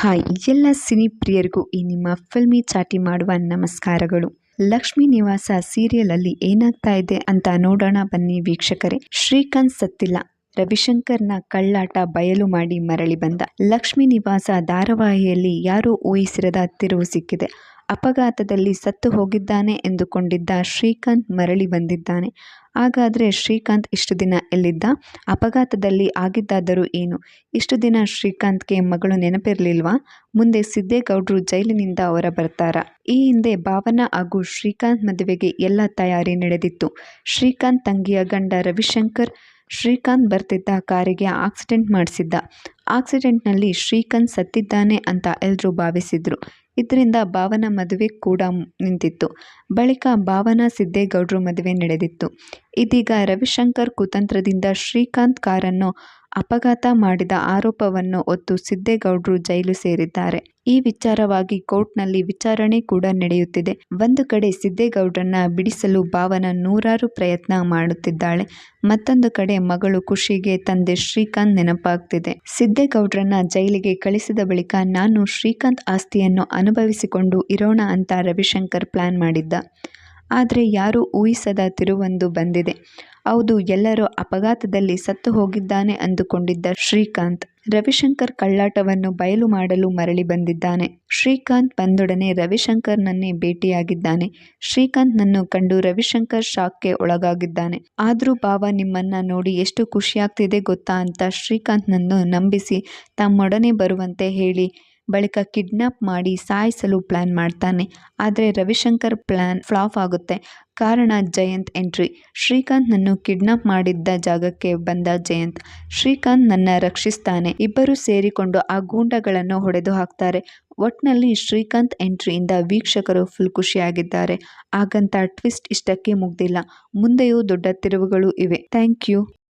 Hi ಎಲ್ಲ cine ಪ್ರಿಯರಿಗೂ ಈ ನಿಮ್ಮ ಫಿಲ್ಮಿ ಚಾಟಿ ಮಾಡುವ ನಮಸ್ಕಾರಗಳು. ಲಕ್ಷ್ಮೀ ನಿವಾಸ ಸೀರಿಯಲ್ ಅಲ್ಲಿ ಏನಾಗ್ತಾ ಇದೆ ಅಂತ ನೋಡೋಣ ಬನ್ನಿ ವೀಕ್ಷಕರೇ. ಶ್ರೀಕಾಂತ್ ಸತ್ತಿಲ್ಲ, ರವಿಶಂಕರ್ನ ಕಳ್ಳಾಟ ಬಯಲು ಮಾಡಿ ಮರಳಿ ಬಂದ. ಲಕ್ಷ್ಮೀ ನಿವಾಸ ಧಾರಾವಾಹಿಯಲ್ಲಿ ಯಾರೂ ಊಹಿಸಿರದ ತಿರುವು ಸಿಕ್ಕಿದೆ. ಅಪಘಾತದಲ್ಲಿ ಸತ್ತು ಹೋಗಿದ್ದಾನೆ ಎಂದುಕೊಂಡಿದ್ದ ಶ್ರೀಕಾಂತ್ ಮರಳಿ ಬಂದಿದ್ದಾನೆ. ಹಾಗಾದರೆ ಶ್ರೀಕಾಂತ್ ಇಷ್ಟು ದಿನ ಎಲ್ಲಿದ್ದ? ಅಪಘಾತದಲ್ಲಿ ಆಗಿದ್ದಾದರೂ ಏನು? ಇಷ್ಟು ದಿನ ಶ್ರೀಕಾಂತ್ಗೆ ಮಗಳು ನೆನಪಿರಲಿಲ್ವಾ? ಮುಂದೆ ಸಿದ್ದೇಗೌಡರು ಜೈಲಿನಿಂದ ಹೊರ ಬರ್ತಾರಾ? ಈ ಹಿಂದೆ ಭಾವನಾ ಹಾಗೂ ಶ್ರೀಕಾಂತ್ ಮದುವೆಗೆ ಎಲ್ಲ ತಯಾರಿ ನಡೆದಿತ್ತು. ಶ್ರೀಕಾಂತ್ ತಂಗಿಯ ಗಂಡ ರವಿಶಂಕರ್ ಶ್ರೀಕಾಂತ್ ಬರ್ತಿದ್ದ ಕಾರಿಗೆ ಆಕ್ಸಿಡೆಂಟ್ ಮಾಡಿಸಿದ್ದ. ಆಕ್ಸಿಡೆಂಟ್ನಲ್ಲಿ ಶ್ರೀಕಾಂತ್ ಸತ್ತಿದ್ದಾನೆ ಅಂತ ಎಲ್ಲರೂ ಭಾವಿಸಿದ್ರು. ಇದರಿಂದ ಭಾವನಾ ಮದುವೆ ಕೂಡ ನಿಂತಿತ್ತು. ಬಳಿಕ ಭಾವನಾ ಸಿದ್ದೇಗೌಡರು ಮದುವೆ ನಡೆದಿತ್ತು. ಇದೀಗ ರವಿಶಂಕರ್ ಕುತಂತ್ರದಿಂದ ಶ್ರೀಕಾಂತ್ ಕಾರನ್ನು ಅಪಘಾತ ಮಾಡಿದ ಆರೋಪವನ್ನು ಹೊತ್ತು ಸಿದ್ದೇಗೌಡರು ಜೈಲು ಸೇರಿದ್ದಾರೆ. ಈ ವಿಚಾರವಾಗಿ ಕೋರ್ಟ್ನಲ್ಲಿ ವಿಚಾರಣೆ ಕೂಡ ನಡೆಯುತ್ತಿದೆ. ಒಂದು ಕಡೆ ಸಿದ್ದೇಗೌಡರನ್ನ ಬಿಡಿಸಲು ಭಾವನಾ ನೂರಾರು ಪ್ರಯತ್ನ ಮಾಡುತ್ತಿದ್ದಾಳೆ. ಮತ್ತೊಂದು ಕಡೆ ಮಗಳು ಖುಷಿಗೆ ತಂದೆ ಶ್ರೀಕಾಂತ್ ನೆನಪಾಗ್ತಿದೆ. ಸಿದ್ದೇಗೌಡರನ್ನ ಜೈಲಿಗೆ ಕಳಿಸಿದ ಬಳಿಕ ನಾನು ಶ್ರೀಕಾಂತ್ ಆಸ್ತಿಯನ್ನು ಅನುಭವಿಸಿಕೊಂಡು ಇರೋಣ ಅಂತ ರವಿಶಂಕರ್ ಪ್ಲಾನ್ ಮಾಡಿದ್ದ. ಆದರೆ ಯಾರೂ ಊಹಿಸದ ತಿರುವೊಂದು ಬಂದಿದೆ. ಹೌದು, ಎಲ್ಲರೂ ಅಪಘಾತದಲ್ಲಿ ಸತ್ತು ಹೋಗಿದ್ದಾನೆ ಅಂದುಕೊಂಡಿದ್ದ ಶ್ರೀಕಾಂತ್ ರವಿಶಂಕರ್ ಕಳ್ಳಾಟವನ್ನು ಬಯಲು ಮಾಡಲು ಮರಳಿ ಬಂದಿದ್ದಾನೆ. ಶ್ರೀಕಾಂತ್ ಬಂದೊಡನೆ ರವಿಶಂಕರ್ನನ್ನೇ ಭೇಟಿಯಾಗಿದ್ದಾನೆ. ಶ್ರೀಕಾಂತ್ನನ್ನು ಕಂಡು ರವಿಶಂಕರ್ ಶಾಕ್ಗೆ ಒಳಗಾಗಿದ್ದಾನೆ. ಆದ್ರೂ ಭಾವ ನಿಮ್ಮನ್ನ ನೋಡಿ ಎಷ್ಟು ಖುಷಿಯಾಗ್ತಿದೆ ಗೊತ್ತಾ ಅಂತ ಶ್ರೀಕಾಂತ್ನನ್ನು ನಂಬಿಸಿ ತಮ್ಮೊಡನೆ ಬರುವಂತೆ ಹೇಳಿ ಬಳಿಕ ಕಿಡ್ನಾಪ್ ಮಾಡಿ ಸಾಯಿಸಲು ಪ್ಲಾನ್ ಮಾಡ್ತಾನೆ. ಆದರೆ ರವಿಶಂಕರ್ ಪ್ಲಾನ್ ಫ್ಲಾಪ್ ಆಗುತ್ತೆ. ಕಾರಣ ಜಯಂತ್ ಎಂಟ್ರಿ. ಶ್ರೀಕಾಂತ್ನನ್ನು ಕಿಡ್ನಾಪ್ ಮಾಡಿದ್ದ ಜಾಗಕ್ಕೆ ಬಂದ ಜಯಂತ್. ಶ್ರೀಕಾಂತ್ ನನ್ನ ರಕ್ಷಿಸ್ತಾನೆ. ಇಬ್ಬರು ಸೇರಿಕೊಂಡು ಆ ಗೂಂಡಗಳನ್ನು ಹೊಡೆದು ಹಾಕ್ತಾರೆ. ಒಟ್ನಲ್ಲಿ ಶ್ರೀಕಾಂತ್ ಎಂಟ್ರಿಯಿಂದ ವೀಕ್ಷಕರು ಫುಲ್ ಖುಷಿಯಾಗಿದ್ದಾರೆ. ಹಾಗಂತ ಟ್ವಿಸ್ಟ್ ಇಷ್ಟಕ್ಕೆ ಮುಗ್ದಿಲ್ಲ. ಮುಂದೆಯೂ ದೊಡ್ಡ ತಿರುವುಗಳು ಇವೆ. Thank you.